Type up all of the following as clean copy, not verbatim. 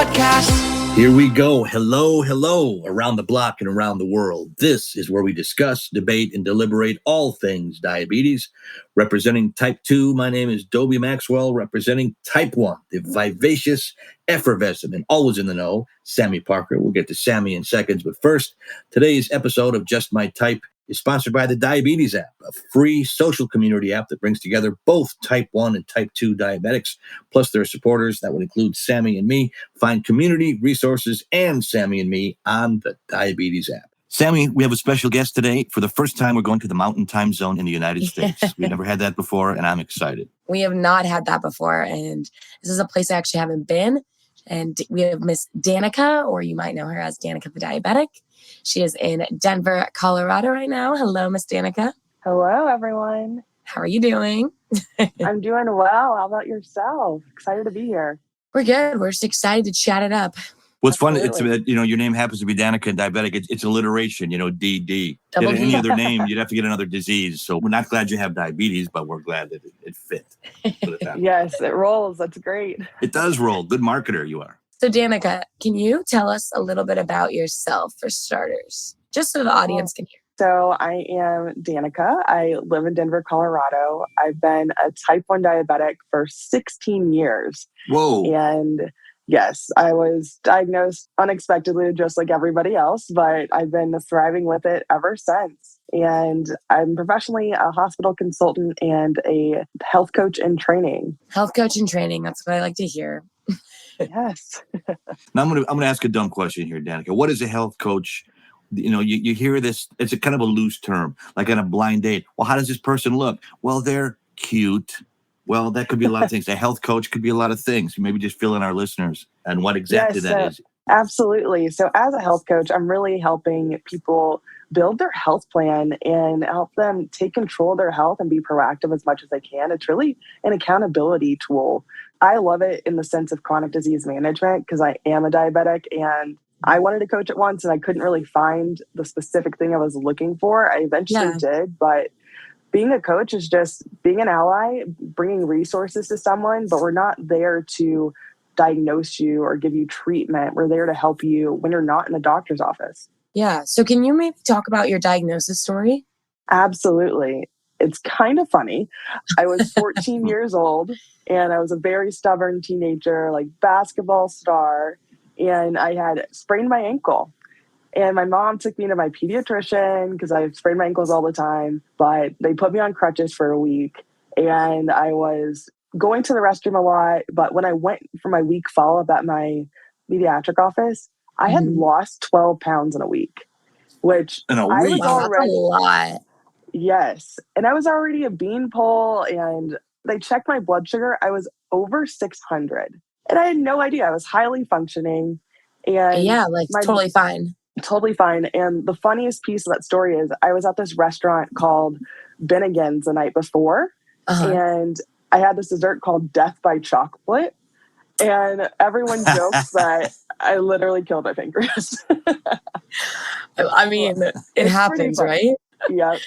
podcast. Here we go. Hello, around the block and around the world. This is where we discuss, debate, and deliberate all things diabetes. Representing type 2, my name is Dobie Maxwell. Representing type 1, the vivacious, effervescent, and always in the know, Sami Parker. We'll get to Sami in seconds. But first, today's episode of Just My Type is sponsored by the Diabetes app, a free social community app that brings together both type 1 and type 2 diabetics, plus their supporters. That would include Sami and me. Find community, resources, and Sami and me on the Diabetes app. Sami, we have a special guest today. For the first time, we're going to the Mountain Time Zone in the United States. We've never had that before, and I'm excited. We have not had that before, and this is a place I actually haven't been. And we have Miss Danica, or you might know her as Danica the Diabetic. She is in Denver, Colorado right now. Hello, Miss Danica. Hello, everyone. How are you doing? I'm doing well. How about yourself? Excited to be here. We're good. We're just excited to chat it up. What's fun, it's, your name happens to be Danica Diabetic. It's alliteration, DD. Get any other name, you'd have to get another disease. So we're not glad you have diabetes, but we're glad that it fit. Yes, it rolls. That's great. It does roll. Good marketer you are. So Danica, can you tell us a little bit about yourself for starters? Just so the audience can hear. So I am Danica. I live in Denver, Colorado. I've been a type 1 diabetic for 16 years. Whoa. And yes, I was diagnosed unexpectedly, just like everybody else, but I've been thriving with it ever since. And I'm professionally a hospital consultant and a health coach in training. Health coach in training. That's what I like to hear. Yes. Now I'm gonna ask a dumb question here, Danica. What is a health coach? You hear this, it's a kind of a loose term, like on a blind date. Well, how does this person look? Well, they're cute. Well, that could be a lot of things. A health coach could be a lot of things. Maybe just fill in our listeners and what exactly that is. Absolutely. So as a health coach, I'm really helping people build their health plan and help them take control of their health and be proactive as much as they can. It's really an accountability tool. I love it in the sense of chronic disease management because I am a diabetic and I wanted to coach at once and I couldn't really find the specific thing I was looking for. I eventually did, but being a coach is just being an ally, bringing resources to someone, but we're not there to diagnose you or give you treatment. We're there to help you when you're not in the doctor's office. Yeah. So can you maybe talk about your diagnosis story? Absolutely. It's kind of funny. I was 14 years old and I was a very stubborn teenager, like basketball star, and I had sprained my ankle. And my mom took me to my pediatrician because I sprain my ankles all the time, but they put me on crutches for a week. And I was going to the restroom a lot. But when I went for my week follow-up at my pediatric office, I had lost 12 pounds in a week, which in a I week? was already, that's a lot. Yes. And I was already a beanpole and they checked my blood sugar. I was over 600 and I had no idea. I was highly functioning and totally fine. Totally fine. And the funniest piece of that story is I was at this restaurant called Bennigan's the night before. And I had this dessert called Death by Chocolate. And everyone jokes that I literally killed my pancreas. I mean, it happens, right? Yep.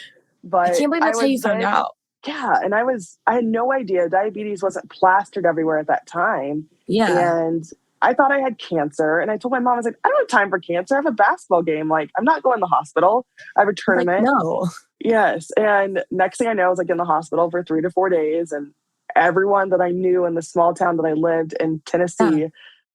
But I can't believe that's how you found out. Yeah. And I had no idea. Diabetes wasn't plastered everywhere at that time. Yeah. And I thought I had cancer. And I told my mom, I was like, I don't have time for cancer. I have a basketball game. Like, I'm not going to the hospital. I have a tournament. Like, no. Yes. And next thing I know, I was like in the hospital for 3 to 4 days. And everyone that I knew in the small town that I lived in Tennessee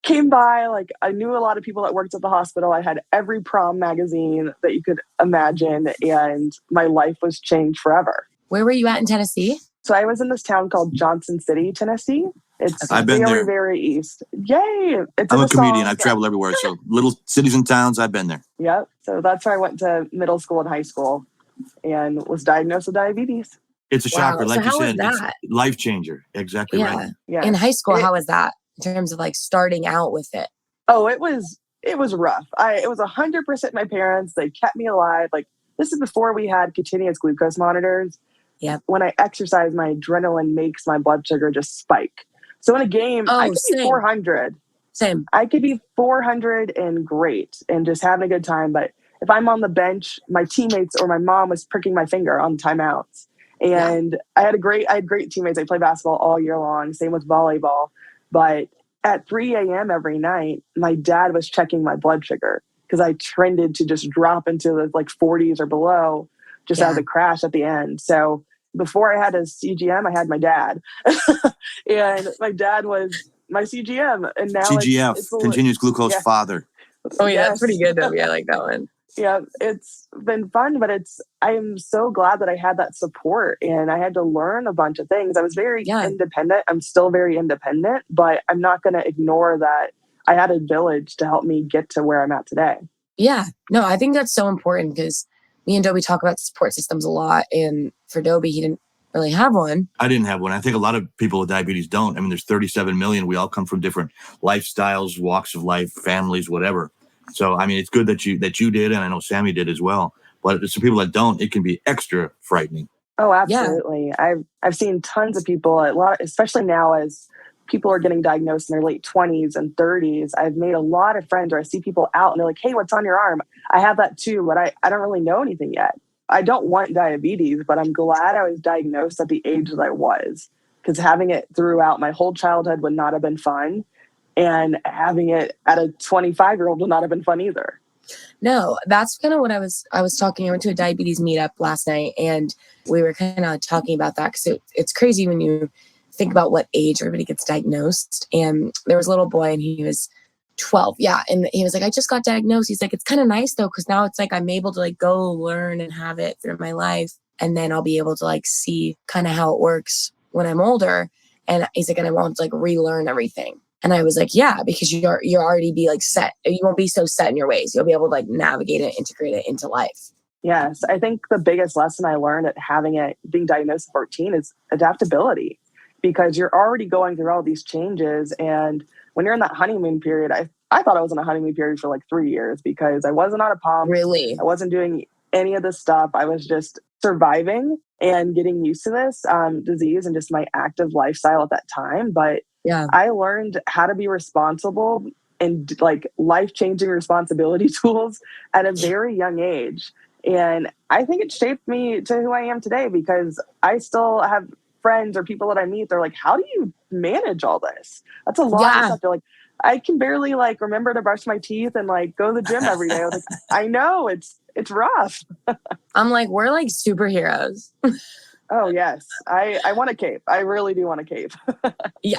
came by. Like, I knew a lot of people that worked at the hospital. I had every prom magazine that you could imagine. And my life was changed forever. Where were you at in Tennessee? So I was in this town called Johnson City, Tennessee. It's I've been very, there. very east. Yay! I'm a comedian. I've traveled everywhere. So little cities and towns, I've been there. Yep. So that's where I went to middle school and high school and was diagnosed with diabetes. It's a shocker. Like you said, it's it's life changer. Exactly right. Yeah. In high school, how was that in terms of like starting out with it? Oh, it was rough. It was 100% my parents. They kept me alive. Like, this is before we had continuous glucose monitors. Yeah. When I exercise, my adrenaline makes my blood sugar just spike. So in a game, I could be 400. Same. I could be 400 and great and just having a good time. But if I'm on the bench, my teammates or my mom was pricking my finger on timeouts. And I had great teammates. I played basketball all year long. Same with volleyball. But at 3 a.m. every night, my dad was checking my blood sugar because I trended to just drop into the like 40s or below just as a crash at the end. So before I had a CGM, I had my dad. And my dad was my CGM. And now CGF, it's continuous glucose yeah. father. Oh yeah, that's Yes. pretty good, Dobie. I like that one. Yeah, it's been fun, but I'm so glad that I had that support and I had to learn a bunch of things. I was very independent. I'm still very independent, but I'm not going to ignore that I had a village to help me get to where I'm at today. Yeah, no, I think that's so important because me and Dobie talk about support systems a lot. And for Dobie, he didn't really have one. I didn't have one. I think a lot of people with diabetes don't. I mean, there's 37 million. We all come from different lifestyles, walks of life, families, whatever. So, I mean, it's good that you did, and I know Sami did as well. But some people that don't, it can be extra frightening. Oh, absolutely. Yeah. I've seen tons of people, especially now as people are getting diagnosed in their late 20s and 30s. I've made a lot of friends where I see people out and they're like, hey, what's on your arm? I have that too, but I don't really know anything yet. I don't want diabetes, but I'm glad I was diagnosed at the age that I was, because having it throughout my whole childhood would not have been fun. And having it at a 25-year-old would not have been fun either. No, that's kind of what I was talking. I went to a diabetes meetup last night and we were kind of talking about that because it's crazy when you think about what age everybody gets diagnosed. And there was a little boy and he was 12. Yeah. And he was like, I just got diagnosed. He's like, it's kind of nice though, because now it's like I'm able to like go learn and have it through my life. And then I'll be able to like see kind of how it works when I'm older. And he's like, and I won't like relearn everything. And I was like, yeah, because you're already be like set. You won't be so set in your ways. You'll be able to like navigate it, integrate it into life. Yes. I think the biggest lesson I learned at being diagnosed at 14 is adaptability, because you're already going through all these changes. And when you're in that honeymoon period, I thought I was in a honeymoon period for like 3 years because I wasn't on a pump. Really? I wasn't doing any of this stuff. I was just surviving and getting used to this disease and just my active lifestyle at that time. But yeah, I learned how to be responsible and like life-changing responsibility tools at a very young age. And I think it shaped me to who I am today, because I still have friends or people that I meet. They're like, how do you manage all this? That's a lot of stuff. They're like, I can barely like remember to brush my teeth and like go to the gym every day. I was like, I know it's rough. I'm like, we're like superheroes. Oh yes. I want a cape. I really do want a cape. Yeah.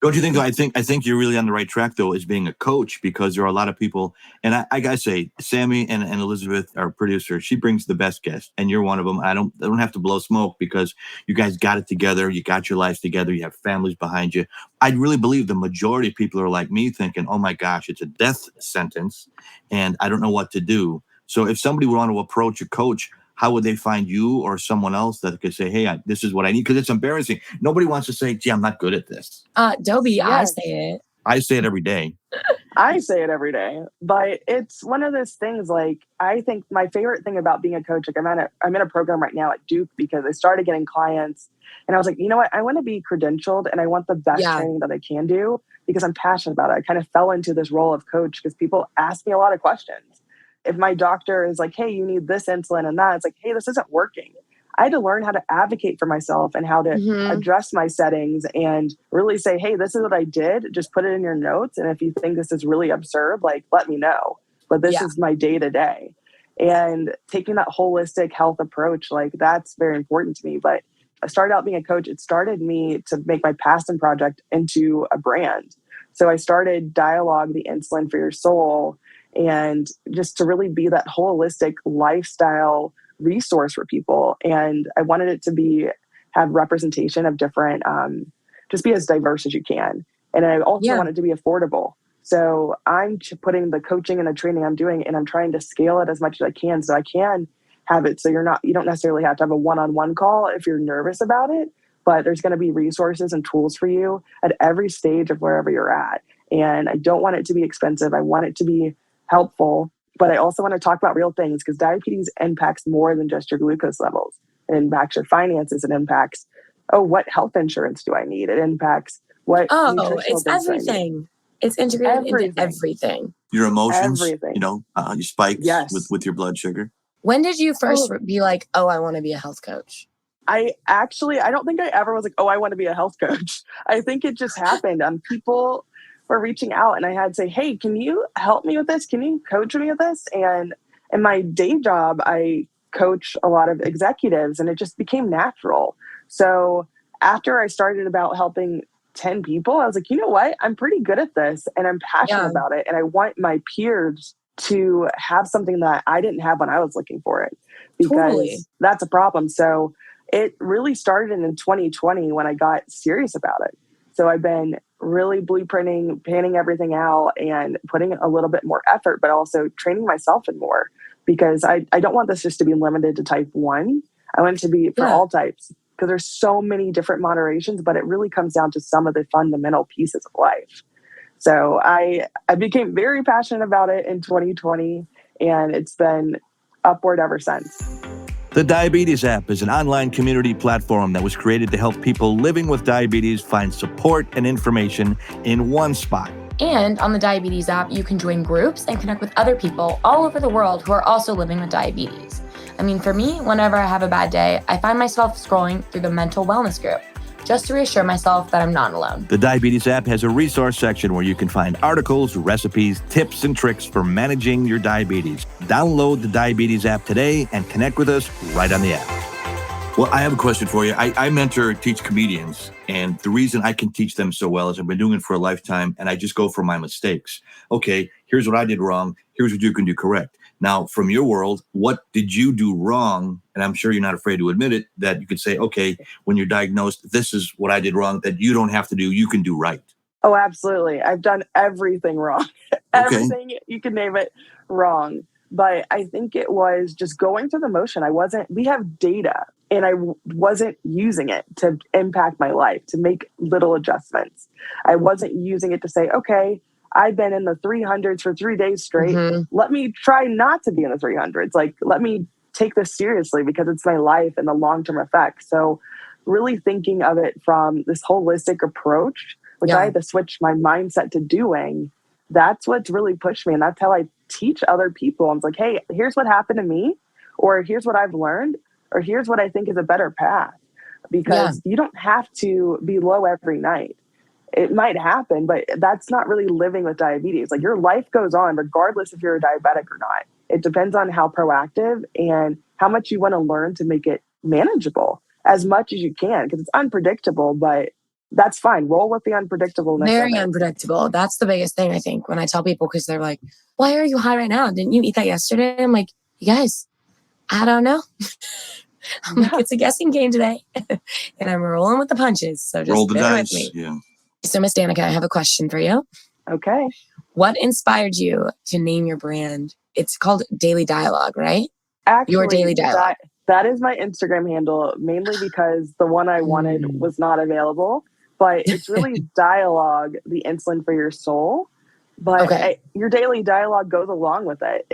Don't you think, though? I think you're really on the right track, though, as being a coach, because there are a lot of people, and I gotta say, Sami and Elizabeth, our producer, she brings the best guests, and you're one of them. I don't have to blow smoke because you guys got it together, you got your lives together, you have families behind you. I really believe the majority of people are like me, thinking, oh my gosh, it's a death sentence, and I don't know what to do. So if somebody would want to approach a coach, how would they find you or someone else that could say, hey, this is what I need? Because it's embarrassing. Nobody wants to say, gee, I'm not good at this. Dobie, yes. I say it. I say it every day. I say it every day. But it's one of those things, like, I think my favorite thing about being a coach, like I'm in a program right now at Duke because I started getting clients. And I was like, you know what? I want to be credentialed and I want the best training that I can do because I'm passionate about it. I kind of fell into this role of coach because people ask me a lot of questions. If my doctor is like, hey, you need this insulin and that, it's like, hey, this isn't working. I had to learn how to advocate for myself and how to adjust my settings and really say, hey, this is what I did. Just put it in your notes. And if you think this is really absurd, like, let me know. But this is my day to day. And taking that holistic health approach, like, that's very important to me. But I started out being a coach. It started me to make my passion project into a brand. So I started Dialogue, the Insulin for Your Soul, and just to really be that holistic lifestyle resource for people. And I wanted it to have representation of different, just be as diverse as you can. And I also want it to be affordable. So I'm putting the coaching and the training I'm doing, and I'm trying to scale it as much as I can. So I can have it so you don't necessarily have to have a one-on-one call if you're nervous about it, but there's going to be resources and tools for you at every stage of wherever you're at. And I don't want it to be expensive. I want it to be helpful, but I also want to talk about real things because diabetes impacts more than just your glucose levels. It impacts your finances. It impacts, what health insurance do I need? It impacts what nutritional it's everything. It's integrated into everything. Your emotions, your spikes with your blood sugar. When did you first be like, oh, I want to be a health coach? I don't think I ever was like, oh, I want to be a health coach. I think it just happened. People were reaching out, and I had to say, hey, can you help me with this? Can you coach me with this? And in my day job, I coach a lot of executives, and it just became natural. So after I started about helping 10 people, I was like, you know what? I'm pretty good at this, and I'm passionate Yeah, about it. And I want my peers to have something that I didn't have when I was looking for it, totally. because that's a problem. So it really started in 2020 when I got serious about it. So I've been really blueprinting, panning everything out, and putting a little bit more effort, but also training myself in more, because I don't want this just to be limited to type 1. I want it to be for Yeah, all types, because there's so many different moderations, but it really comes down to some of the fundamental pieces of life. So I became very passionate about it in 2020, and it's been upward ever since. The Diabetes app is an online community platform that was created to help people living with diabetes find support and information in one spot. and on the Diabetes app, you can join groups and connect with other people all over the world who are also living with diabetes. I mean, for me, whenever I have a bad day, I find myself scrolling through the mental wellness group just to reassure myself that I'm not alone. The Diabetes app has a resource section where you can find articles, recipes, tips, and tricks for managing your diabetes. Download the Diabetes app today and connect with us right on the app. Well, I have a question for you. I mentor, teach comedians, and the reason I can teach them so well is I've been doing it for a lifetime, and I just go for my mistakes. Okay, here's what I did wrong. Here's what you can do correct. Now, from your world, what did you do wrong? And I'm sure you're not afraid to admit it, that you could say, okay, when you're diagnosed, this is what I did wrong that you don't have to do, you can do right. Oh, absolutely. I've done everything wrong. Okay. Everything you can name it wrong. But I think it was just going through the motion. We have data, and I wasn't using it to impact my life, to make little adjustments. I wasn't using it to say, okay, I've been in the 300s for 3 days straight. Mhm. Let me try not to be in the 300s. Like, let me take this seriously, because it's my life and the long-term effects. So really thinking of it from this holistic approach, which I Yeah. had to switch my mindset to doing, that's what's really pushed me. And that's how I teach other people. I'm like, hey, here's what happened to me, or here's what I've learned, or here's what I think is a better path. Yeah. Because you don't have to be low every night. It might happen, but that's not really living with diabetes. Like, your life goes on regardless if you're a diabetic or not. It depends on how proactive and how much you want to learn to make it manageable as much as you can, because it's unpredictable, but that's fine. Roll with the unpredictableness of Very it. unpredictable. That's the biggest thing, I think, when I tell people, because they're like, why are you high right now? Didn't you eat that yesterday? I'm like, you guys, I don't know. I'm like, it's a guessing game today. And I'm rolling with the punches. So Roll just the bear with dice. me. Yeah. So, Miss Danica, I have a question for you. Okay. What inspired you to name your brand? It's called Daily Dialogue, right? Your Actually, Daily Dialogue. that is my Instagram handle, mainly because the one I wanted Mm. was not available. But it's really dialogue, the insulin for your soul. But Okay. your daily dialogue goes along with it.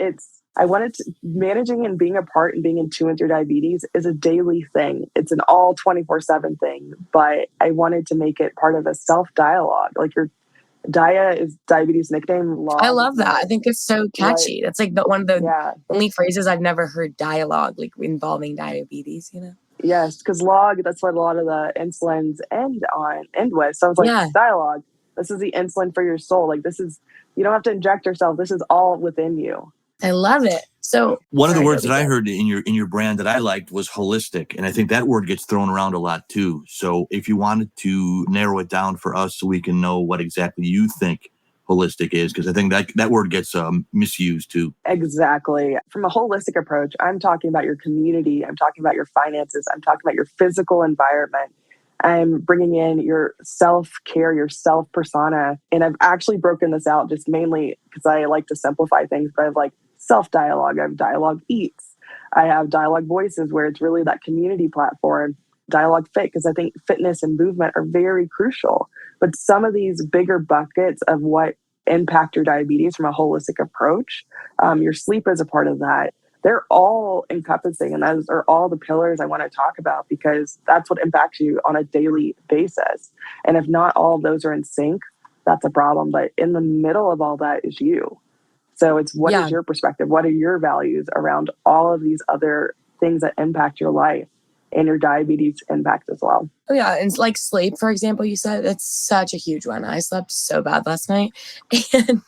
I wanted to, managing and being a part and being in tune with your diabetes is a daily thing. It's an all 24/7 thing. But I wanted to make it part of a self dialogue. Like, your Dia is diabetes nickname. Log I is love that. I think it's so what catchy. That's like one of the yeah. only phrases I've never heard dialogue, like involving diabetes, you know? Yes, because log, that's what a lot of the insulins end with. So I was like, Yeah. dialogue. This is the insulin for your soul. Like, this is, you don't have to inject yourself. This is all within you. I love it. So One of the sorry, words Dobie, that I go. heard in your brand that I liked was holistic, and I think that word gets thrown around a lot too. So if you wanted to narrow it down for us so we can know what exactly you think holistic is, because I think that word gets misused too. Exactly. From a holistic approach, I'm talking about your community. I'm talking about your finances. I'm talking about your physical environment. I'm bringing in your self-care, your self-persona. And I've actually broken this out just mainly because I like to simplify things, but I have like self-dialogue. I have dialogue eats. I have dialogue voices, where it's really that community platform. Dialogue fit, because I think fitness and movement are very crucial. But some of these bigger buckets of what impact your diabetes from a holistic approach, your sleep is a part of that. They're all encompassing, and those are all the pillars I want to talk about, because that's what impacts you on a daily basis. And if not all of those are in sync, that's a problem. But in the middle of all that is you. So it's, what Yeah. is your perspective? What are your values around all of these other things that impact your life? and your diabetes impact as well. Oh yeah, and like sleep, for example, you said that's such a huge one. I slept so bad last night, and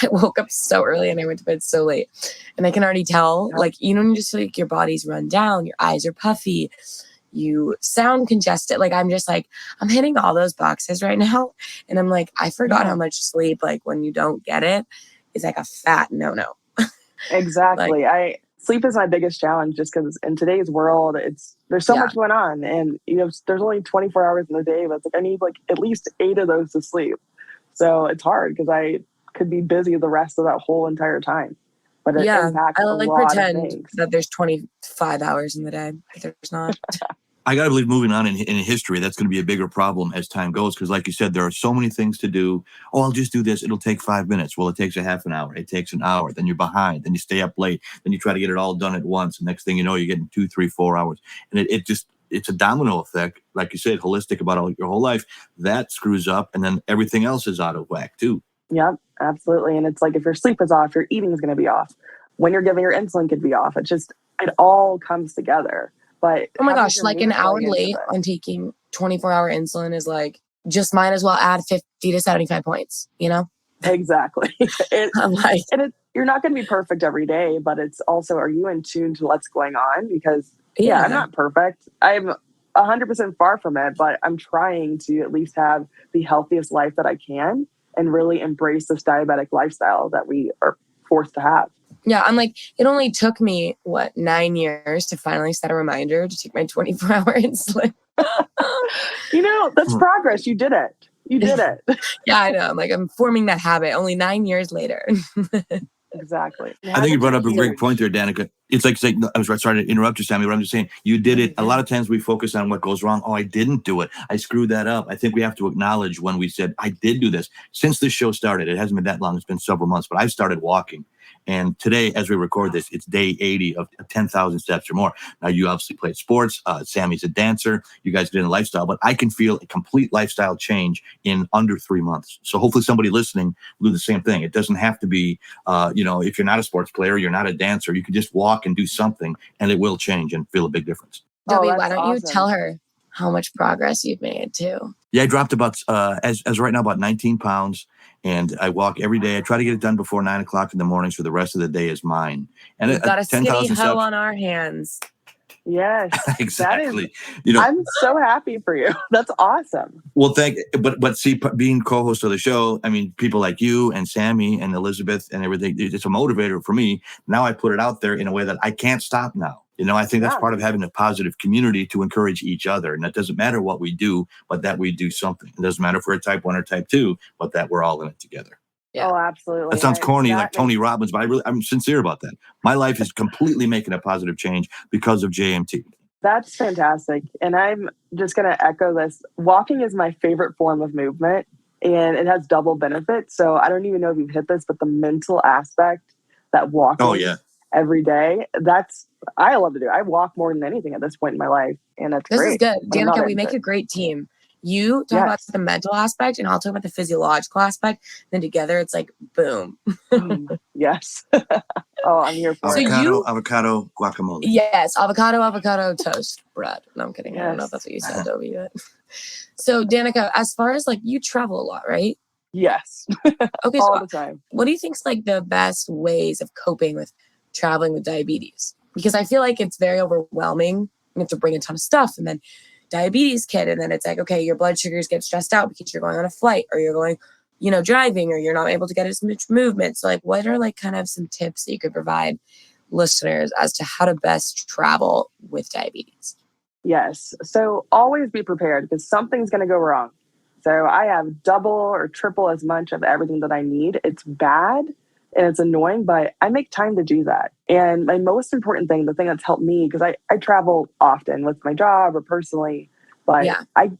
I woke up so early and I went to bed so late. And I can already tell, Yep. like, you know, just like your body's run down, your eyes are puffy, you sound congested. Like I'm just like, I'm hitting all those boxes right now. And I'm like, I forgot how much sleep, like when you don't get it, is like a fat no-no. Exactly. Sleep is my biggest challenge just because in today's world, there's so much going on, and there's only 24 hours in the day, but it's like I need like at least 8 of those to sleep. So it's hard because I could be busy the rest of that whole entire time, but it impacts I a like lot of pretend things. that there's 25 hours in the day, but there's not. I got to believe moving on in history, that's going to be a bigger problem as time goes. Because like you said, there are so many things to do. Oh, I'll just do this. It'll take 5 minutes. Well, it takes a half an hour. It takes an hour. Then you're behind. Then you stay up late. Then you try to get it all done at once. And next thing you know, you're getting 2, 3, 4 hours. And it's a domino effect. Like you said, holistic about your whole life. That screws up. And then everything else is out of whack too. Yep, absolutely. And it's like if your sleep is off, your eating is going to be off. When you're giving your insulin could be off. It all comes together. But oh my gosh, like an hour late on taking 24-hour insulin is like, just might as well add 50 to 75 points, you know? Exactly. You're not going to be perfect every day, but it's also, are you in tune to what's going on? Because I'm not perfect. I'm 100% far from it, but I'm trying to at least have the healthiest life that I can and really embrace this diabetic lifestyle that we are forced to have. Yeah, I'm like, it only took me, 9 years to finally set a reminder to take my 24-hour insulin. That's progress. You did it. You did it. Yeah, I know. I'm like, I'm forming that habit only 9 years later. Exactly. I think you brought up a great point there, Danica. It's like I was sorry to interrupt you, Sami, but I'm just saying you did it. A lot of times we focus on what goes wrong. Oh, I didn't do it. I screwed that up. I think we have to acknowledge when we said, I did do this. Since this show started, it hasn't been that long. It's been several months, but I've started walking. And today, as we record this, it's day 80 of 10,000 steps or more. Now, you obviously played sports. Sami's a dancer. You guys did a lifestyle, but I can feel a complete lifestyle change in under 3 months. So hopefully somebody listening will do the same thing. It doesn't have to be, if you're not a sports player, you're not a dancer, you can just walk and do something and it will change and feel a big difference. Dobie, why don't you tell her how much progress you've made too? Yeah, I dropped about, as right now, about 19 pounds. And I walk every day. I try to get it done before 9 o'clock in the morning, so the rest of the day is mine. And we've got a skinny hoe on our hands. Yes, exactly. I'm so happy for you. That's awesome. Well, but see, being co-host of the show, I mean, people like you and Sami and Elizabeth and everything, it's a motivator for me. Now I put it out there in a way that I can't stop now. I think that's part of having a positive community to encourage each other. And it doesn't matter what we do, but that we do something. It doesn't matter if we're a type 1 or type 2, but that we're all in it together. Yeah. Oh, absolutely. That sounds corny, like Tony Robbins, but I'm sincere about that. My life is completely making a positive change because of JMT. That's fantastic. And I'm just going to echo this. Walking is my favorite form of movement, and it has double benefits. So I don't even know if you've hit this, but the mental aspect that walking every day, I love to do. I walk more than anything at this point in my life, and that's great. This is good. Danica, we make a great team. You talk about the mental aspect, and I'll talk about the physiological aspect. Then together, it's like, boom. Yes. Oh, I'm here for it. Avocado, guacamole. Yes, avocado, toast, bread. No, I'm kidding. Yes. I don't know if that's what you said, Dobie. But... So, Danica, as far as like you travel a lot, right? Yes. Okay, all the time. What do you think is like the best ways of coping with traveling with diabetes? Because I feel like it's very overwhelming. You have to bring a ton of stuff, and then diabetes kit, and then it's like, okay, your blood sugars get stressed out because you're going on a flight, or you're going, driving, or you're not able to get as much movement. So like, what are like kind of some tips that you could provide listeners as to how to best travel with diabetes? Yes. So always be prepared because something's going to go wrong. So I have double or triple as much of everything that I need. It's bad and it's annoying, but I make time to do that. And my most important thing, the thing that's helped me, because I travel often with my job or personally, but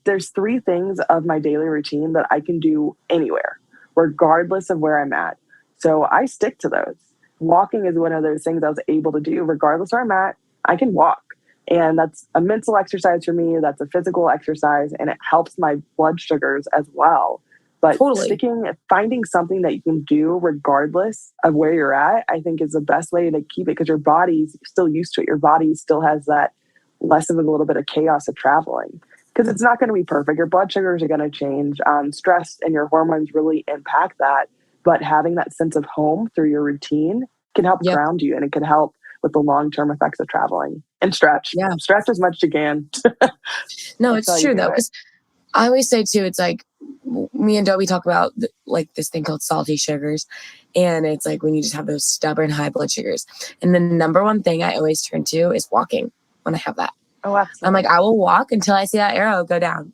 there's 3 things of my daily routine that I can do anywhere, regardless of where I'm at. So I stick to those. Walking is one of those things I was able to do, regardless where I'm at, I can walk. And that's a mental exercise for me. That's a physical exercise, and it helps my blood sugars as well. But finding something that you can do regardless of where you're at, I think is the best way to keep it, because your body's still used to it. Your body still has that less of a little bit of chaos of traveling. Because it's not going to be perfect. Your blood sugars are going to change. Stress and your hormones really impact that. But having that sense of home through your routine can help Yep. ground you, and it can help with the long-term effects of traveling. And stretch. Yeah. Stretch as much as you can. No, That's how it's you true do though. it. Because I always say too, it's like me and Dobie talk about like this thing called salty sugars. And it's like when you just have those stubborn high blood sugars. And the number one thing I always turn to is walking when I have that. Oh, absolutely. I'm like, I will walk until I see that arrow go down.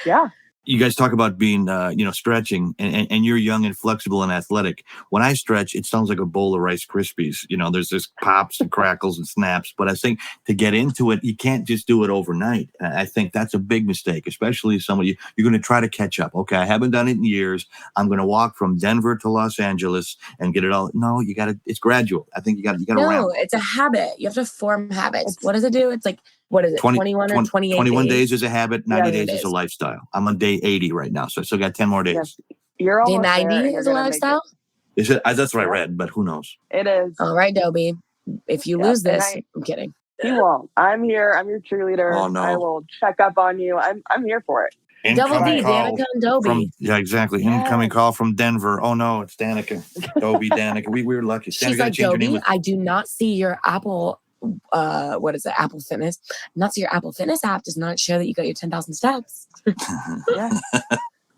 Yeah. You guys talk about being, stretching, and you're young and flexible and athletic. When I stretch, it sounds like a bowl of Rice Krispies. There's this pops and crackles and snaps. But I think to get into it, you can't just do it overnight. I think that's a big mistake, especially somebody you're going to try to catch up. Okay, I haven't done it in years. I'm going to walk from Denver to Los Angeles and get it all. No, you got to. It's gradual. I think you got to No, ramp. it's a habit. You have to form habits. What does it do? It's like, what is it, 21 or 28 21 days? days is a habit, 90 days is a lifestyle. I'm on day 80 right now, so I still got 10 more days. Yes. You're Day almost there, 90 and you're is a gonna make it. lifestyle? Is it? That's what I Yep. read, but who knows? It is. All right, Dobie. If you Yep, lose and this, I'm kidding. He won't. I'm here. I'm your cheerleader. Oh, no. I will check up on you. I'm here for it. Double D, Incoming call Danica and Dobie. yeah, exactly. Yes. Incoming call from Denver. Oh no, it's Danica. Dobie, Danica. We were lucky. She's like, Dobie, I do not see your Apple, what is it? Apple Fitness. Not see your Apple Fitness app does not show that you got your 10,000 steps. Yes.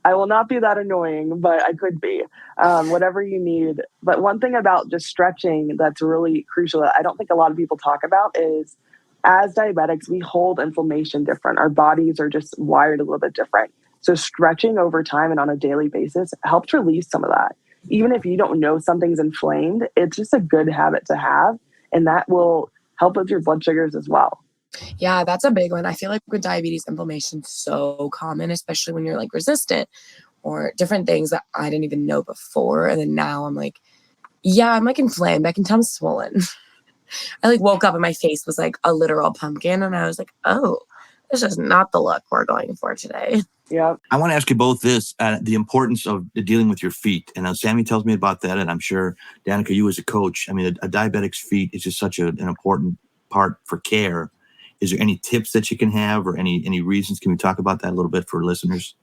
I will not be that annoying, but I could be. Whatever you need. But one thing about just stretching that's really crucial that I don't think a lot of people talk about is as diabetics, we hold inflammation different. Our bodies are just wired a little bit different. So stretching over time and on a daily basis helps release some of that. Even if you don't know something's inflamed, it's just a good habit to have. And that will help with your blood sugars as well. Yeah, that's a big one. I feel like with diabetes, inflammation's so common, especially when you're like resistant or different things that I didn't even know before. And then now I'm like, yeah, I'm like inflamed. I can tell I'm swollen. I like woke up and my face was like a literal pumpkin. And I was like, oh, this is not the look we're going for today. Yeah. I want to ask you both this, the importance of dealing with your feet. And Sami tells me about that. And I'm sure, Danica, you as a coach, I mean, a diabetic's feet is just such an important part for care. Is there any tips that you can have or any reasons? Can we talk about that a little bit for listeners?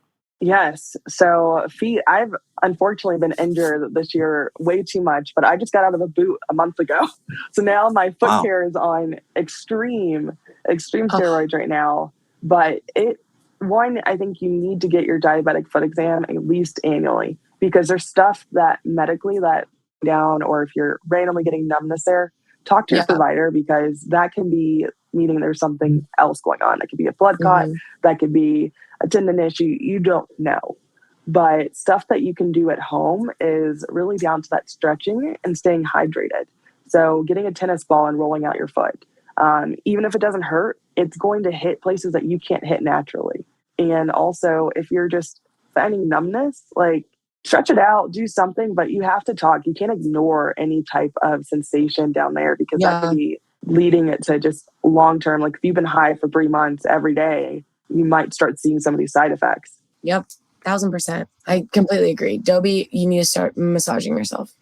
Yes. So feet, I've unfortunately been injured this year way too much, but I just got out of a boot a month ago. So now my foot care is on extreme steroids right now. But I think you need to get your diabetic foot exam at least annually because there's stuff that medically that down, or if you're randomly getting numbness there, talk to your provider because that can be meaning there's something else going on. That could be a blood clot, that could be a tendon issue, you don't know. But stuff that you can do at home is really down to that stretching and staying hydrated. So getting a tennis ball and rolling out your foot. Even if it doesn't hurt, it's going to hit places that you can't hit naturally. And also, if you're just finding numbness, like stretch it out, do something, but you have to talk. You can't ignore any type of sensation down there because that could be leading it to just long-term. Like if you've been high for 3 months every day, you might start seeing some of these side effects. Yep. 1000%. I completely agree. Dobie, you need to start massaging yourself.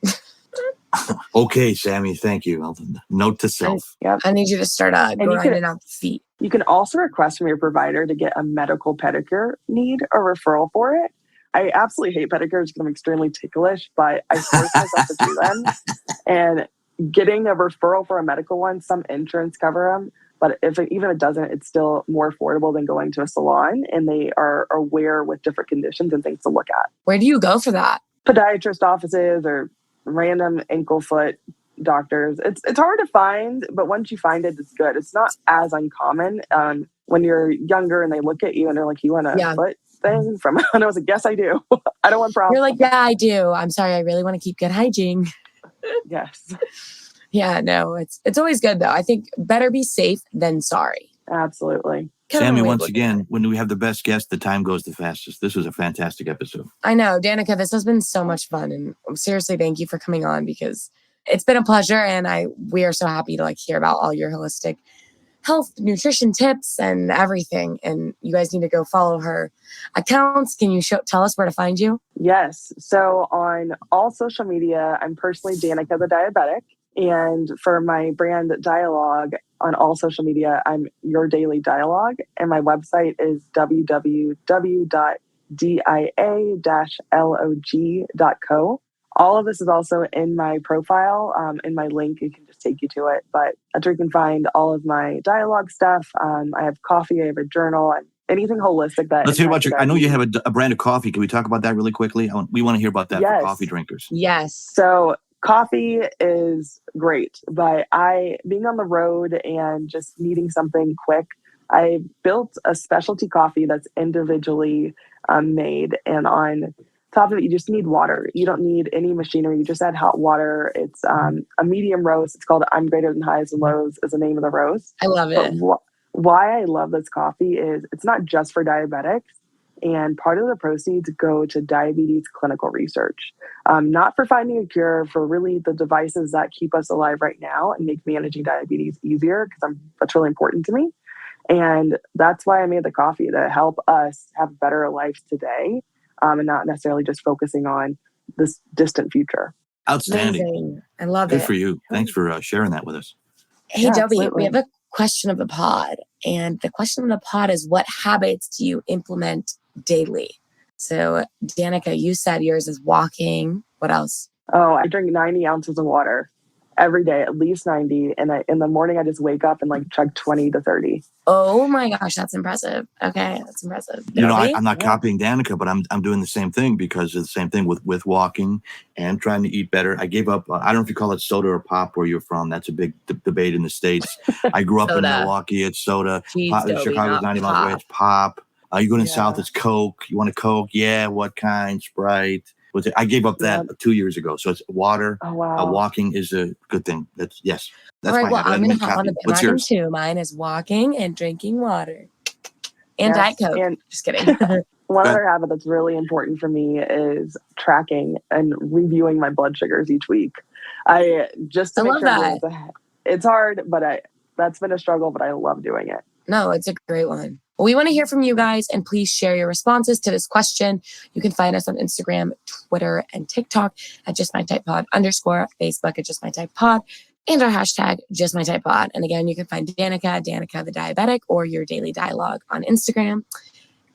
Okay, Sami, thank you. Note to self. I need you to start grinding out the feet. You can also request from your provider to get a medical pedicure need a referral for it. I absolutely hate pedicures because I'm extremely ticklish, but I force myself to do them. And getting a referral for a medical one, some insurance cover them. But even if it doesn't, it's still more affordable than going to a salon. And they are aware with different conditions and things to look at. Where do you go for that? Podiatrist offices or random ankle foot doctors. It's hard to find, but once you find it, it's good. It's not as uncommon. When you're younger and they look at you and they're like, you want a foot thing from, and I was like, yes, I do. I don't want problems. You're like, yeah, I do. I'm sorry. I really want to keep good hygiene. Yes. Yeah, no, it's always good though. I think better be safe than sorry. Absolutely. Sami, once again, when we have the best guest, the time goes the fastest. This was a fantastic episode. I know, Danica, this has been so much fun. And seriously, thank you for coming on because it's been a pleasure. And we are so happy to hear about all your holistic health, nutrition tips and everything. And you guys need to go follow her accounts. Can you tell us where to find you? Yes. So on all social media, I'm personally Danica the Diabetic. And for my brand Dialogue on all social media, I'm Your Daily Dialogue. And my website is www.dia-log.co. All of this is also in my profile, in my link. It can just take you to it. But that's where you can find all of my dialogue stuff. I have coffee, I have a journal, and anything holistic that. Let's hear about I know you have a brand of coffee. Can we talk about that really quickly? We want to hear about that for coffee drinkers. Yes. So coffee is great, but being on the road and just needing something quick, I built a specialty coffee that's individually made, and on top of it, you just need water. You don't need any machinery. You just add hot water. It's a medium roast. It's called I'm Greater Than Highs and Lows is the name of the roast. I love it. But why I love this coffee is it's not just for diabetics. And part of the proceeds go to diabetes clinical research, not for finding a cure, for really the devices that keep us alive right now and make managing diabetes easier, because that's really important to me. And that's why I made the coffee, to help us have better lives today, and not necessarily just focusing on this distant future. Outstanding. Amazing. I love Good it. for you. Thanks for sharing that with us. Hey, Yeah, Dobie, absolutely. we have a question of the pod. And the question of the pod is, what habits do you implement daily? So, Danica, you said yours is walking. What else? Oh, I drink 90 ounces of water every day, at least 90. And in the morning, I just wake up and chug 20 to 30. Oh my gosh, that's impressive. Okay, that's impressive. I'm not copying Danica, but I'm doing the same thing, because of the same thing with walking and trying to eat better. I gave up. I don't know if you call it soda or pop where you're from. That's a big debate in the States. I grew up in Milwaukee. It's soda. Jeez, Chicago's 90 miles away. It's pop. You go in the South, it's Coke. You want a Coke? Yeah. What kind? Sprite. I gave up that 2 years ago. So it's water. Oh, wow. Walking is a good thing. That's all right, my well, habit. I'm going to hop on the What's bandwagon yours? too. Mine is walking and drinking water. And Diet Coke. And just kidding. one other habit that's really important for me is tracking and reviewing my blood sugars each week. It's hard, but that's been a struggle, but I love doing it. No, it's a great one. Well, we want to hear from you guys, and please share your responses to this question. You can find us on Instagram, Twitter, and TikTok at JustMyTypePod _ Facebook at JustMyTypePod, and our hashtag JustMyTypePod. And again, you can find Danica the Diabetic, or Your Daily Dialogue on Instagram.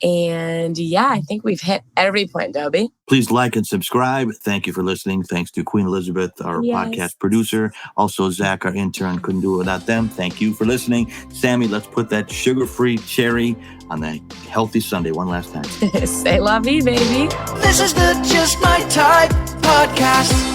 And yeah, I think we've hit every point, Dobie. Please like and subscribe. Thank you for listening. Thanks to Queen Elizabeth, our podcast producer. Also, Zach, our intern. Couldn't do it without them. Thank you for listening. Sami, let's put that sugar-free cherry on that healthy Sunday one last time. Say la vie, baby. This is the Just My Type podcast.